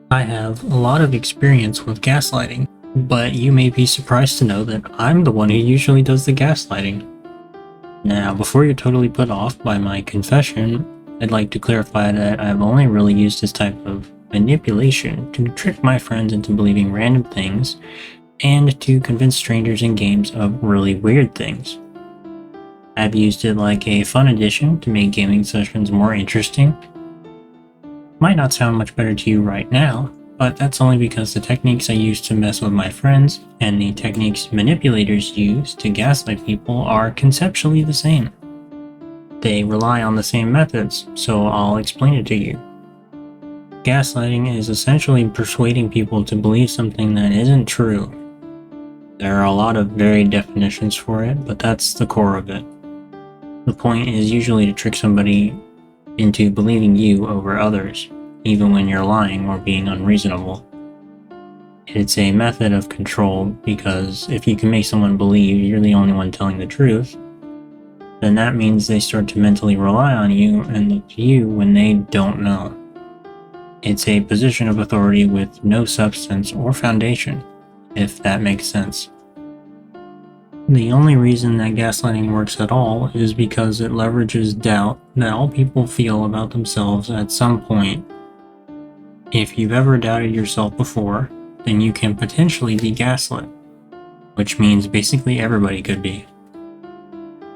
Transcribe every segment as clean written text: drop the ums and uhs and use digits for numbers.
I have a lot of experience with gaslighting, but you may be surprised to know that I'm the one who usually does the gaslighting. Now, before you're totally put off by my confession, I'd like to clarify that I've only really used this type of manipulation to trick my friends into believing random things and to convince strangers in games of really weird things. I've used it like a fun addition to make gaming sessions more interesting. Might not sound much better to you right now, but that's only because the techniques I use to mess with my friends and the techniques manipulators use to gaslight people are conceptually the same. They rely on the same methods, so I'll explain it to you. Gaslighting is essentially persuading people to believe something that isn't true. There are a lot of varied definitions for it, but that's the core of it. The point is usually to trick somebody into believing you over others, even when you're lying or being unreasonable. It's a method of control because if you can make someone believe you're the only one telling the truth, then that means they start to mentally rely on you and look to you when they don't know. It's a position of authority with no substance or foundation, if that makes sense. The only reason that gaslighting works at all is because it leverages doubt that all people feel about themselves at some point. If you've ever doubted yourself before, then you can potentially be gaslit, which means basically everybody could be.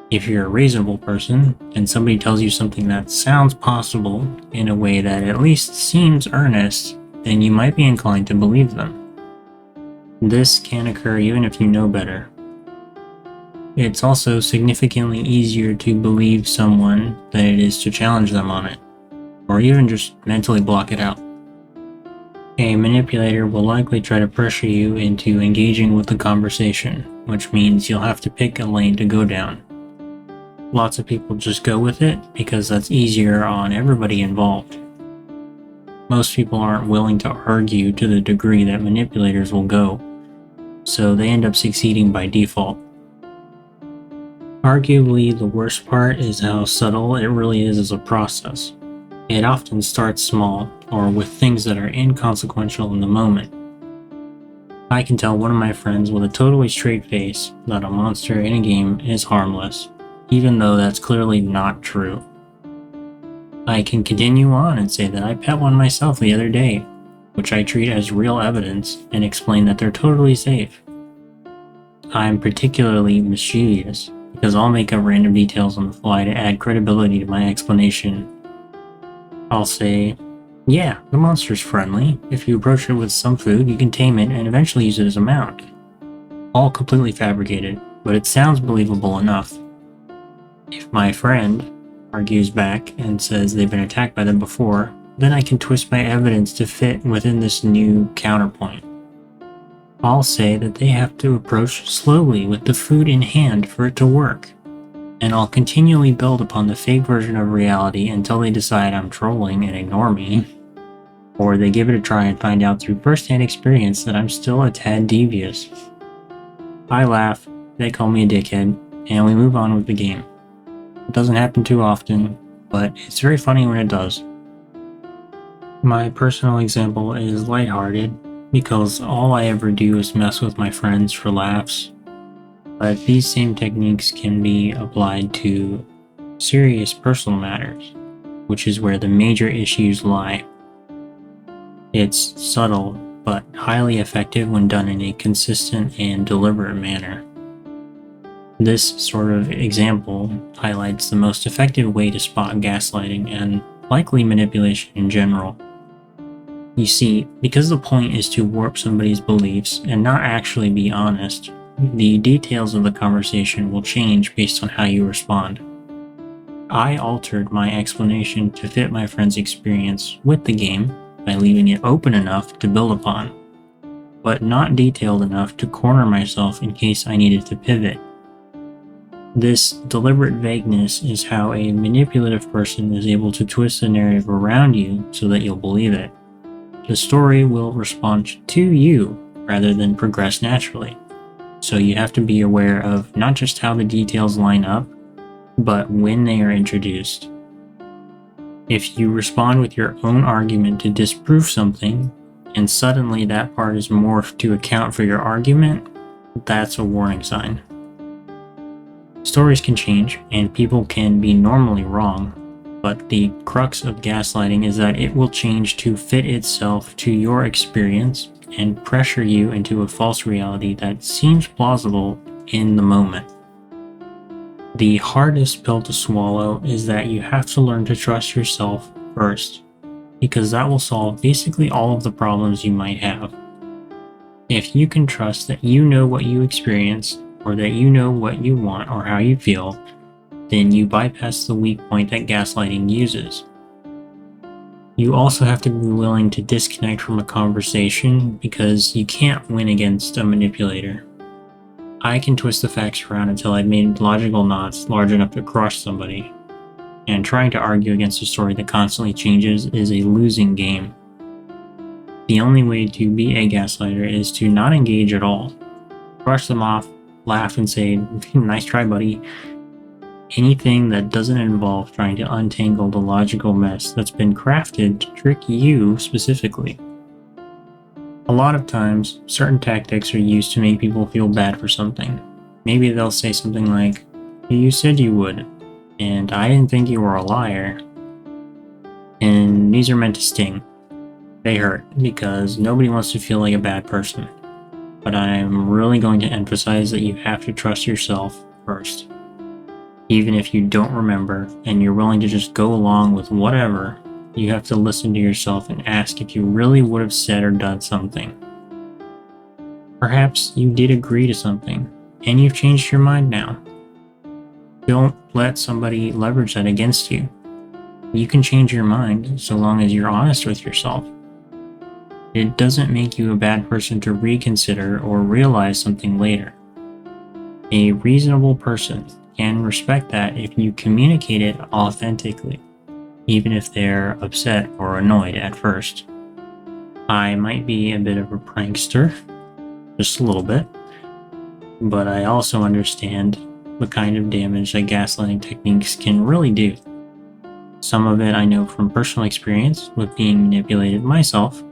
If you're a reasonable person and somebody tells you something that sounds possible in a way that at least seems earnest, then you might be inclined to believe them. This can occur even if you know better. It's also significantly easier to believe someone than it is to challenge them on it, or even just mentally block it out. A manipulator will likely try to pressure you into engaging with the conversation, which means you'll have to pick a lane to go down. Lots of people just go with it because that's easier on everybody involved. Most people aren't willing to argue to the degree that manipulators will go, so they end up succeeding by default. Arguably, the worst part is how subtle it really is as a process. It often starts small, or with things that are inconsequential in the moment. I can tell one of my friends with a totally straight face that a monster in a game is harmless, even though that's clearly not true. I can continue on and say that I pet one myself the other day, which I treat as real evidence, and explain that they're totally safe. I'm particularly mischievous, because I'll make up random details on the fly to add credibility to my explanation. I'll say, yeah, the monster's friendly. If you approach it with some food, you can tame it and eventually use it as a mount. All completely fabricated, but it sounds believable enough. If my friend argues back and says they've been attacked by them before, then I can twist my evidence to fit within this new counterpoint. I'll say that they have to approach slowly with the food in hand for it to work, and I'll continually build upon the fake version of reality until they decide I'm trolling and ignore me, or they give it a try and find out through first-hand experience that I'm still a tad devious. I laugh, they call me a dickhead, and we move on with the game. It doesn't happen too often, but it's very funny when it does. My personal example is lighthearted, because all I ever do is mess with my friends for laughs. But these same techniques can be applied to serious personal matters, which is where the major issues lie. It's subtle, but highly effective when done in a consistent and deliberate manner. This sort of example highlights the most effective way to spot gaslighting and likely manipulation in general. You see, because the point is to warp somebody's beliefs and not actually be honest, the details of the conversation will change based on how you respond. I altered my explanation to fit my friend's experience with the game by leaving it open enough to build upon, but not detailed enough to corner myself in case I needed to pivot. This deliberate vagueness is how a manipulative person is able to twist the narrative around you so that you'll believe it. The story will respond to you rather than progress naturally. So you have to be aware of not just how the details line up, but when they are introduced. If you respond with your own argument to disprove something, and suddenly that part is morphed to account for your argument, that's a warning sign. Stories can change, and people can be normally wrong, but the crux of gaslighting is that it will change to fit itself to your experience and pressure you into a false reality that seems plausible in the moment. The hardest pill to swallow is that you have to learn to trust yourself first, because that will solve basically all of the problems you might have. If you can trust that you know what you experience, or that you know what you want or how you feel, then you bypass the weak point that gaslighting uses. You also have to be willing to disconnect from a conversation because you can't win against a manipulator. I can twist the facts around until I've made logical knots large enough to crush somebody, and trying to argue against a story that constantly changes is a losing game. The only way to be a gaslighter is to not engage at all. Brush them off, laugh and say, "Nice try, buddy." Anything that doesn't involve trying to untangle the logical mess that's been crafted to trick you specifically. A lot of times, certain tactics are used to make people feel bad for something. Maybe they'll say something like, "You said you would, and I didn't think you were a liar." And these are meant to sting. They hurt because nobody wants to feel like a bad person. But I'm really going to emphasize that you have to trust yourself first. Even if you don't remember and you're willing to just go along with whatever, you have to listen to yourself and ask if you really would have said or done something. Perhaps you did agree to something, and you've changed your mind now. Don't let somebody leverage that against you. You can change your mind so long as you're honest with yourself. It doesn't make you a bad person to reconsider or realize something later. A reasonable person can respect that if you communicate it authentically, even if they're upset or annoyed at first. I might be a bit of a prankster, just a little bit, but I also understand the kind of damage that gaslighting techniques can really do. Some of it I know from personal experience with being manipulated myself,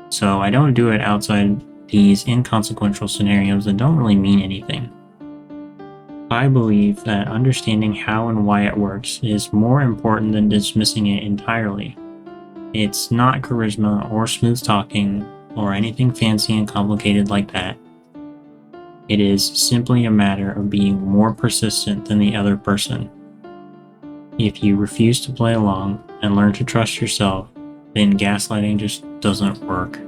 so I don't do it outside these inconsequential scenarios that don't really mean anything. I believe that understanding how and why it works is more important than dismissing it entirely. It's not charisma or smooth talking or anything fancy and complicated like that. It is simply a matter of being more persistent than the other person. If you refuse to play along and learn to trust yourself, then gaslighting just doesn't work.